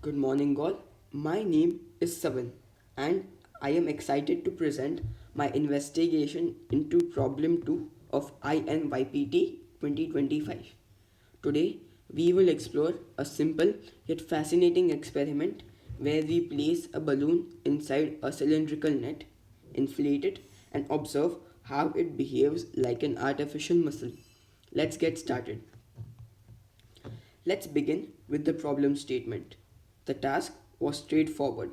Good morning, all. My name is Savan, and I am excited to present my investigation into problem 2 of INYPT 2025. Today, we will explore a simple yet fascinating experiment where we place a balloon inside a cylindrical net, inflate it, and observe how it behaves like an artificial muscle. Let's get started. Let's begin with the problem statement. The task was straightforward.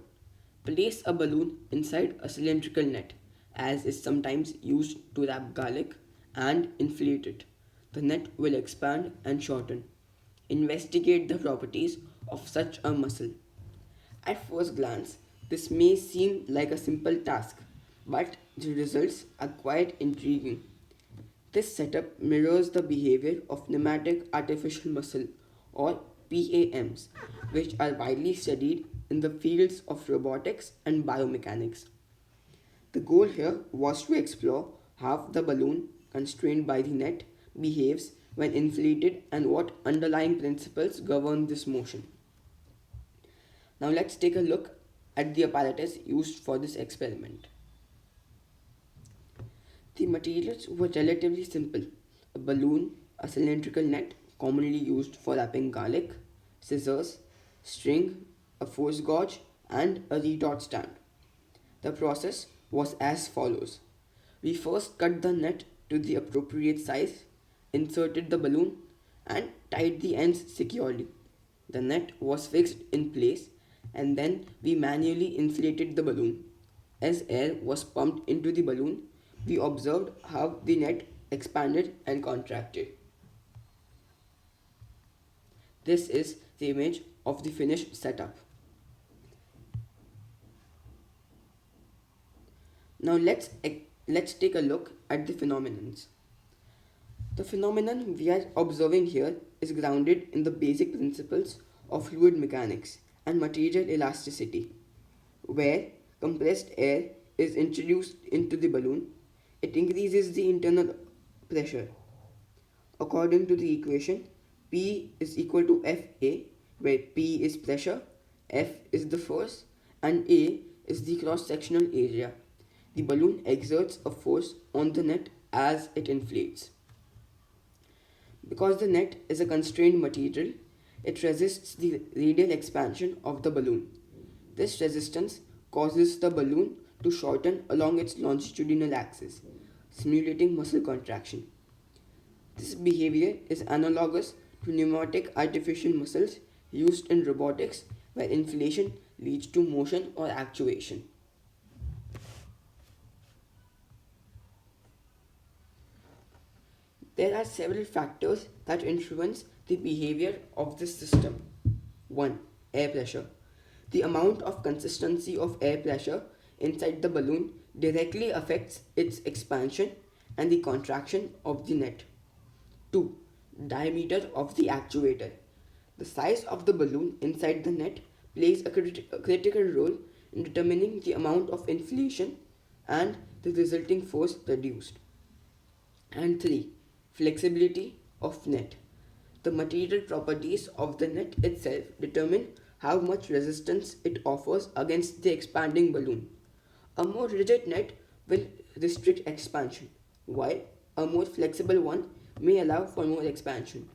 Place a balloon inside a cylindrical net, as is sometimes used to wrap garlic, and inflate it. The net will expand and shorten. Investigate the properties of such a muscle. At first glance, this may seem like a simple task, but the results are quite intriguing. This setup mirrors the behavior of pneumatic artificial muscle or PAMs, which are widely studied in the fields of robotics and biomechanics. The goal here was to explore how the balloon, constrained by the net, behaves when inflated and what underlying principles govern this motion. Now let's take a look at the apparatus used for this experiment. The materials were relatively simple: a balloon, a cylindrical net commonly used for wrapping garlic, scissors, string, a force gauge, and a retort stand. The process was as follows. We first cut the net to the appropriate size, inserted the balloon, and tied the ends securely. The net was fixed in place, and then we manually inflated the balloon. As air was pumped into the balloon, we observed how the net expanded and contracted. This is the image of the finished setup. Now let's take a look at the phenomenons. The phenomenon we are observing here is grounded in the basic principles of fluid mechanics and material elasticity, where compressed air is introduced into the balloon. It increases the internal pressure. According to the equation, P is equal to Fa, where P is pressure, F is the force, and A is the cross sectional area. The balloon exerts a force on the net as it inflates. Because the net is a constrained material, it resists the radial expansion of the balloon. This resistance causes the balloon to shorten along its longitudinal axis, simulating muscle contraction. This behavior is analogous to pneumatic artificial muscles used in robotics, where inflation leads to motion or actuation. There are several factors that influence the behavior of this system. 1. Air pressure. The amount of consistency of air pressure inside the balloon directly affects its expansion and the contraction of the net. 2. Diameter of the actuator. The size of the balloon inside the net plays a critical role in determining the amount of inflation and the resulting force produced. And 3. Flexibility of net. The material properties of the net itself determine how much resistance it offers against the expanding balloon. A more rigid net will restrict expansion, while a more flexible one may allow for more expansion.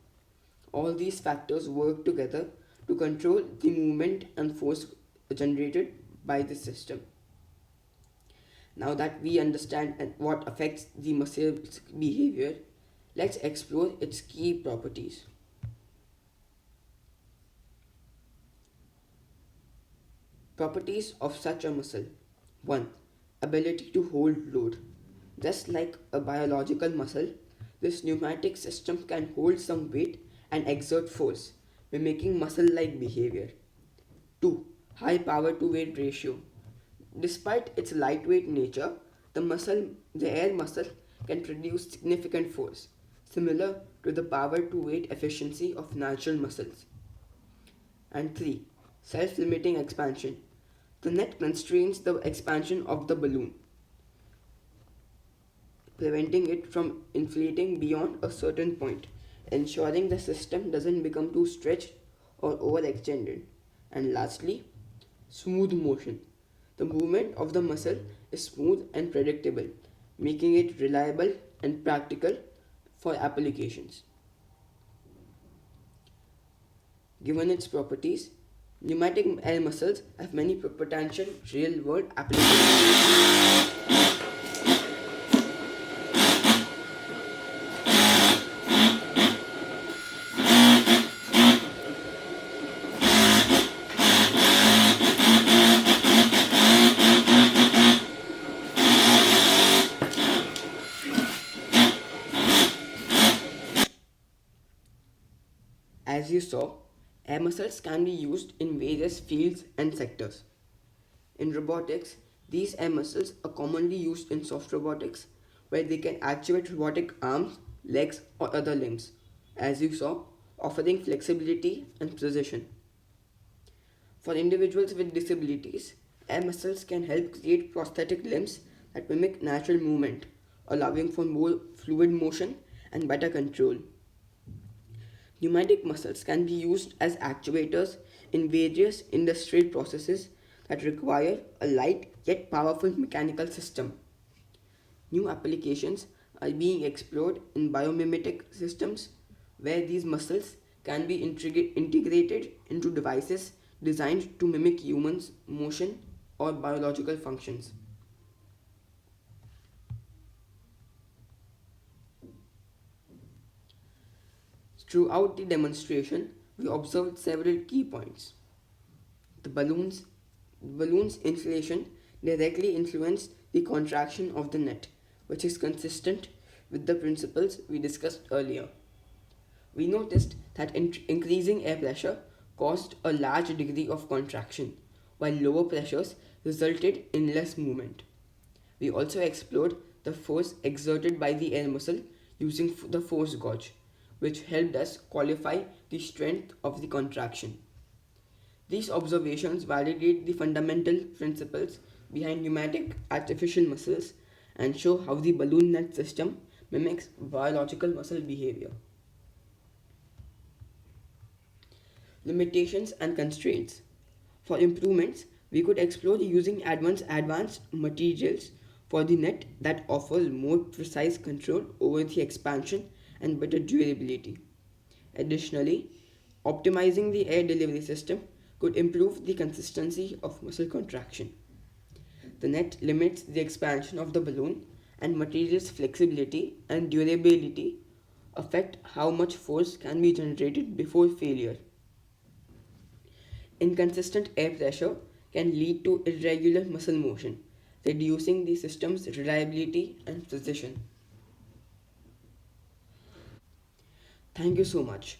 All these factors work together to control the movement and force generated by the system. Now that we understand what affects the muscle's behavior, let's explore its key properties. Properties of such a muscle. 1. Ability to hold load. Just like a biological muscle, this pneumatic system can hold some weight and exert force, mimicking muscle like behavior. 2. High power to weight ratio. Despite its lightweight nature, the air muscle can produce significant force, similar to the power to weight efficiency of natural muscles. And 3. Self limiting expansion. The net constrains the expansion of the balloon, preventing it from inflating beyond a certain point, ensuring the system doesn't become too stretched or overextended. And lastly, smooth motion. The movement of the muscle is smooth and predictable, making it reliable and practical for applications. Given its properties, pneumatic air muscles have many potential real world applications. As you saw, air muscles can be used in various fields and sectors. In robotics, these air muscles are commonly used in soft robotics, where they can actuate robotic arms, legs, or other limbs, as you saw, offering flexibility and precision. For individuals with disabilities, air muscles can help create prosthetic limbs that mimic natural movement, allowing for more fluid motion and better control. Pneumatic muscles can be used as actuators in various industrial processes that require a light yet powerful mechanical system. New applications are being explored in biomimetic systems where these muscles can be integrated into devices designed to mimic humans' motion or biological functions. Throughout the demonstration, we observed several key points. The balloon's inflation directly influenced the contraction of the net, which is consistent with the principles we discussed earlier. We noticed that increasing air pressure caused a large degree of contraction, while lower pressures resulted in less movement. We also explored the force exerted by the air muscle using the force gauge, which helped us qualify the strength of the contraction. These observations validate the fundamental principles behind pneumatic artificial muscles and show how the balloon net system mimics biological muscle behavior. Limitations and constraints. For improvements, we could explore using advanced materials for the net that offers more precise control over the expansion and better durability. Additionally, optimizing the air delivery system could improve the consistency of muscle contraction. The net limits the expansion of the balloon, and materials' flexibility and durability affect how much force can be generated before failure. Inconsistent air pressure can lead to irregular muscle motion, reducing the system's reliability and precision. Thank you so much.